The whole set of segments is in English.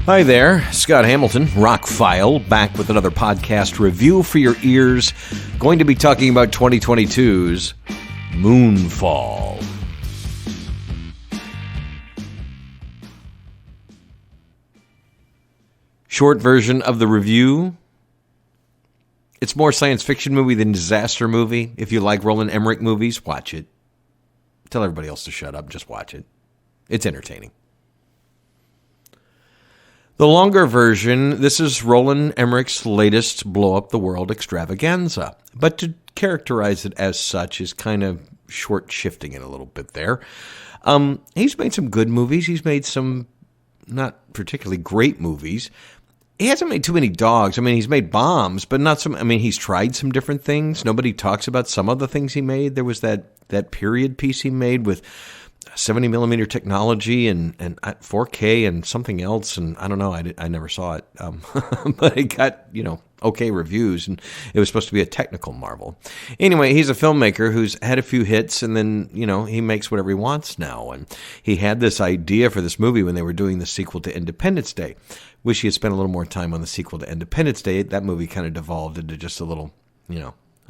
Hi there, Scott Hamilton, ROCKFILE, back with another podcast review for your ears. Going to be talking about 2022's Moonfall. Short version of the review. It's more science fiction movie than disaster movie. If you like Roland Emmerich movies, watch it. Tell everybody else to shut up, just watch it. It's entertaining. The longer version, this is Roland Emmerich's latest blow-up-the-world extravaganza. But to characterize it as such is kind of short-shifting it a little bit there. He's made some good movies. He's made some not particularly great movies. He hasn't made too many dogs. I mean, he's made bombs, but not some. I mean, he's tried some different things. Nobody talks about some of the things he made. There was that period piece he made with 70 millimeter technology and 4K and something else, and I don't know. I never saw it, but it got okay reviews, and it was supposed to be a technical marvel. Anyway, he's a filmmaker who's had a few hits, and then he makes whatever he wants now. And he had this idea for this movie when they were doing the sequel to Independence Day. Wish he had spent a little more time on the sequel to Independence Day. That movie kind of devolved into just a little,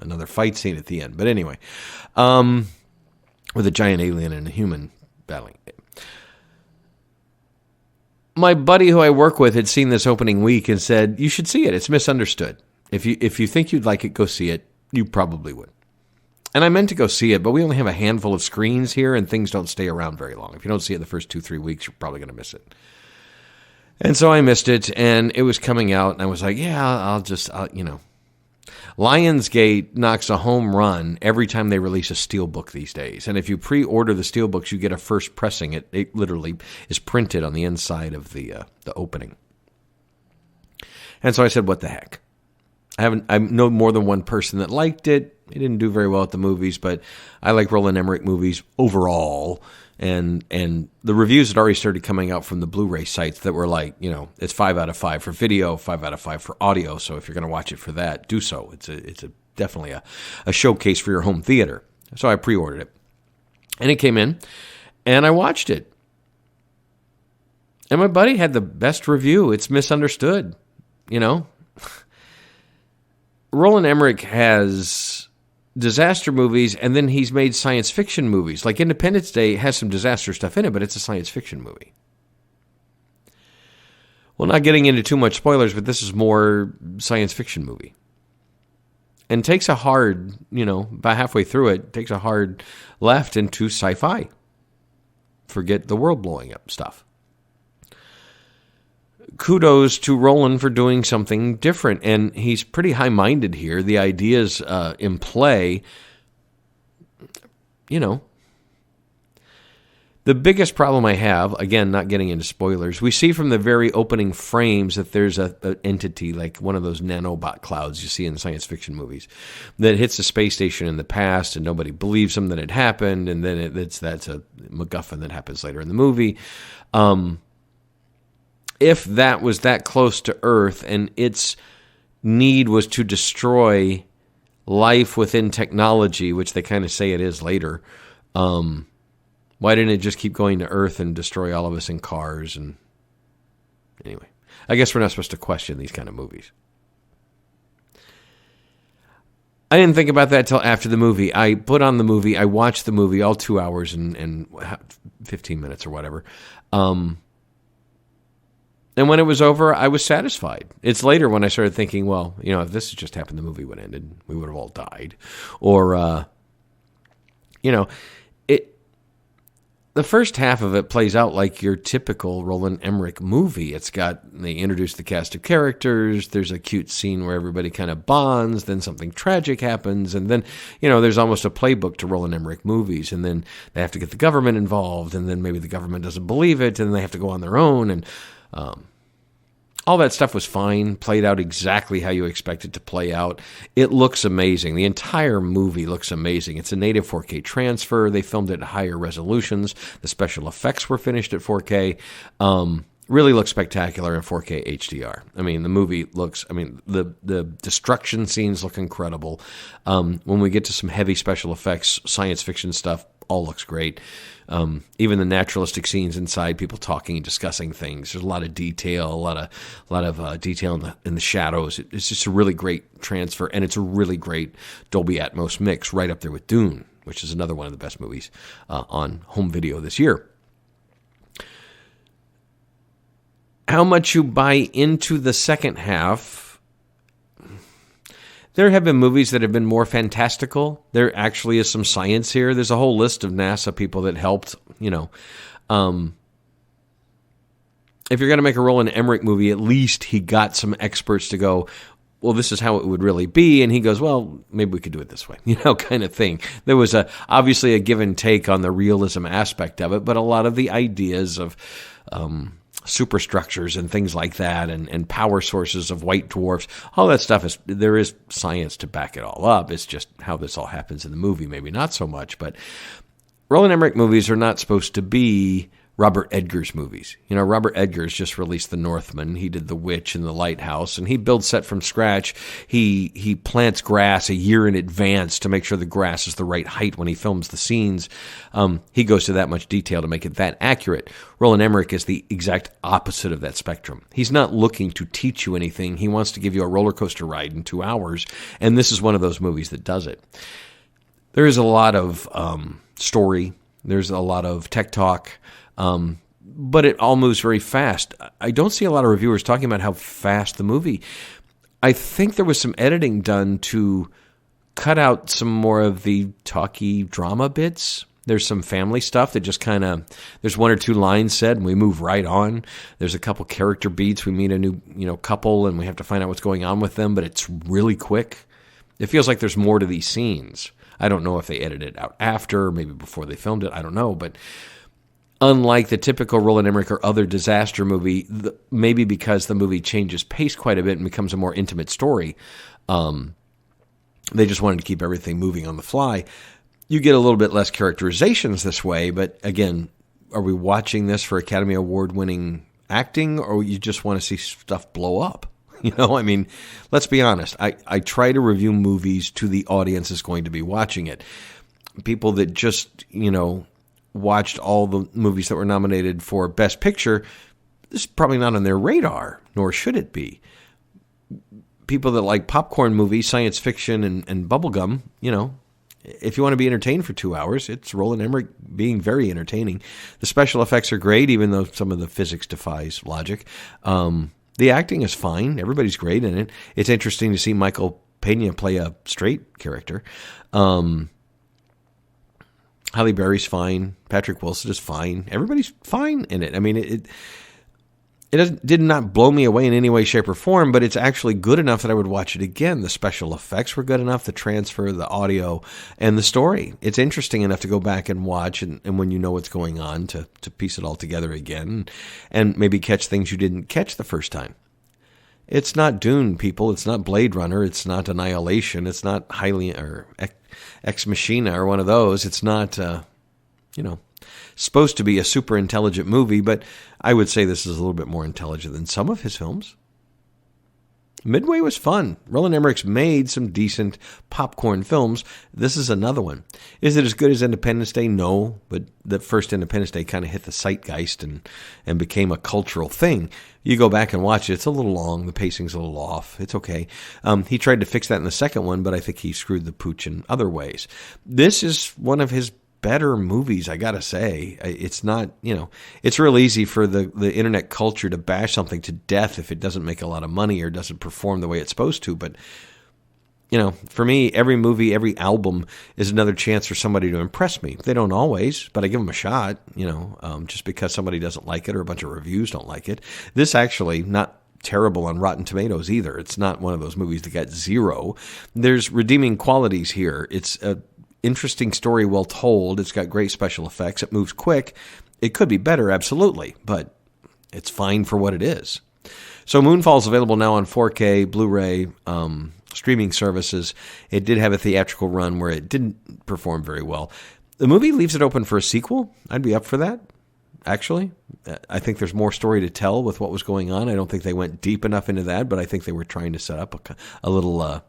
another fight scene at the end. But anyway, with a giant alien and a human battling. My buddy who I work with had seen this opening week and said, you should see it. It's misunderstood. If you think you'd like it, go see it. You probably would. And I meant to go see it, but we only have a handful of screens here, and things don't stay around very long. If you don't see it the first 2-3 weeks, you're probably going to miss it. And so I missed it, and it was coming out, and I was like, I'll Lionsgate knocks a home run every time they release a steelbook these days. And if you pre-order the steelbooks, you get a first pressing. It literally is printed on the inside of the opening. And so I said, what the heck? I know more than one person that liked it. It didn't do very well at the movies, but I like Roland Emmerich movies overall. And the reviews had already started coming out from the Blu-Ray sites that were like, it's 5 out of 5 for video, 5 out of 5 for audio. So if you're going to watch it for that, do so. It's definitely a showcase for your home theater. So I pre-ordered it. And it came in, and I watched it. And my buddy had the best review. It's misunderstood, Roland Emmerich has disaster movies, and then he's made science fiction movies. Like Independence Day has some disaster stuff in it, but it's a science fiction movie. Well, not getting into too much spoilers, but this is more science fiction movie. And takes a hard, about halfway through it, takes a hard left into sci-fi. Forget the world blowing up stuff. Kudos to Roland for doing something different, and he's pretty high-minded here. The ideas in play, The biggest problem I have, again, not getting into spoilers, we see from the very opening frames that there's an entity, like one of those nanobot clouds you see in science fiction movies, that hits a space station in the past, and nobody believes them that it happened, and then that's a MacGuffin that happens later in the movie. If that was that close to Earth and its need was to destroy life within technology, which they kind of say it is later, why didn't it just keep going to Earth and destroy all of us in cars? And anyway, I guess we're not supposed to question these kind of movies. I didn't think about that till after the movie. I put on the movie, I watched the movie, all 2 hours and 15 minutes or whatever. And when it was over, I was satisfied. It's later when I started thinking, well, if this had just happened, the movie would have ended. We would have all died. Or, the first half of it plays out like your typical Roland Emmerich movie. They introduce the cast of characters. There's a cute scene where everybody kind of bonds. Then something tragic happens. And then, there's almost a playbook to Roland Emmerich movies. And then they have to get the government involved. And then maybe the government doesn't believe it. And they have to go on their own. And all that stuff was fine, played out exactly how you expect it to play out. It looks amazing. The entire movie looks amazing. It's a native 4K transfer. They filmed it at higher resolutions. The special effects were finished at 4K. Really looks spectacular in 4K HDR. I mean, the movie looks, the destruction scenes look incredible. When we get to some heavy special effects, science fiction stuff, all looks great. Even the naturalistic scenes inside, people talking and discussing things. There's a lot of detail, a lot of detail in the shadows. It's just a really great transfer, and it's a really great Dolby Atmos mix, right up there with Dune, which is another one of the best movies on home video this year. How much you buy into the second half? There have been movies that have been more fantastical. There actually is some science here. There's a whole list of NASA people that helped, If you're going to make a Roland Emmerich movie, at least he got some experts to go, well, this is how it would really be. And he goes, well, maybe we could do it this way, kind of thing. There was obviously a give and take on the realism aspect of it, but a lot of the ideas of superstructures and things like that, and power sources of white dwarfs, all that stuff there is science to back it all up. It's just how this all happens in the movie, maybe not so much. But Roland Emmerich movies are not supposed to be Robert Edgers movies. Robert Edgers just released The Northman. He did The Witch and The Lighthouse, and he builds set from scratch. He plants grass a year in advance to make sure the grass is the right height when he films the scenes. He goes to that much detail to make it that accurate. Roland Emmerich is the exact opposite of that spectrum. He's not looking to teach you anything. He wants to give you a roller coaster ride in 2 hours, and this is one of those movies that does it. There is a lot of story. There's a lot of tech talk. But it all moves very fast. I don't see a lot of reviewers talking about how fast the movie. I think there was some editing done to cut out some more of the talky drama bits. There's some family stuff that just kind of, there's 1 or 2 lines said and we move right on. There's a couple character beats. We meet a new, couple and we have to find out what's going on with them, but it's really quick. It feels like there's more to these scenes. I don't know if they edited it out after, maybe before they filmed it. I don't know, but unlike the typical Roland Emmerich or other disaster movie, maybe because the movie changes pace quite a bit and becomes a more intimate story, they just wanted to keep everything moving on the fly. You get a little bit less characterizations this way, but again, are we watching this for Academy Award-winning acting, or you just want to see stuff blow up? Let's be honest. I try to review movies to the audience that's going to be watching it. People that just, watched all the movies that were nominated for Best Picture, this is probably not on their radar, nor should it be. People that like popcorn movies, science fiction, and bubblegum, if you want to be entertained for 2 hours, it's Roland Emmerich being very entertaining. The special effects are great, even though some of the physics defies logic. The acting is fine. Everybody's great in it. It's interesting to see Michael Pena play a straight character. Halle Berry's fine. Patrick Wilson is fine. Everybody's fine in it. It did not blow me away in any way, shape, or form, but it's actually good enough that I would watch it again. The special effects were good enough, the transfer, the audio, and the story. It's interesting enough to go back and watch, and when you know what's going on, to piece it all together again, and maybe catch things you didn't catch the first time. It's not Dune, people. It's not Blade Runner. It's not Annihilation. It's not Ex Machina or one of those. It's not, supposed to be a super intelligent movie, but I would say this is a little bit more intelligent than some of his films. Midway was fun. Roland Emmerich's made some decent popcorn films. This is another one. Is it as good as Independence Day? No, but the first Independence Day kind of hit the zeitgeist and became a cultural thing. You go back and watch it, it's a little long. The pacing's a little off. It's okay. He tried to fix that in the second one, but I think he screwed the pooch in other ways. This is one of his better movies, I gotta say. It's not, it's real easy for the internet culture to bash something to death if it doesn't make a lot of money or doesn't perform the way it's supposed to. But, for me, every movie, every album is another chance for somebody to impress me. They don't always, but I give them a shot, just because somebody doesn't like it or a bunch of reviews don't like it. This actually, not terrible on Rotten Tomatoes either. It's not one of those movies that got 0. There's redeeming qualities here. It's a interesting story, well told. It's got great special effects. It moves quick. It could be better, absolutely, but it's fine for what it is. So Moonfall is available now on 4K, Blu-ray, streaming services. It did have a theatrical run where it didn't perform very well. The movie leaves it open for a sequel. I'd be up for that, actually. I think there's more story to tell with what was going on. I don't think they went deep enough into that, but I think they were trying to set up a little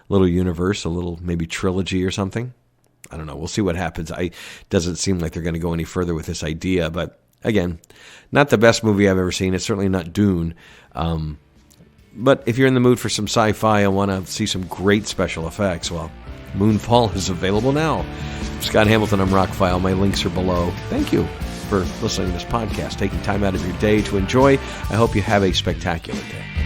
universe, a little maybe trilogy or something. I don't know. We'll see what happens. Doesn't seem like they're going to go any further with this idea. But again, not the best movie I've ever seen. It's certainly not Dune. But if you're in the mood for some sci-fi and want to see some great special effects, well, Moonfall is available now. Scott Hamilton, I'm ROCKFILE. My links are below. Thank you for listening to this podcast, taking time out of your day to enjoy. I hope you have a spectacular day.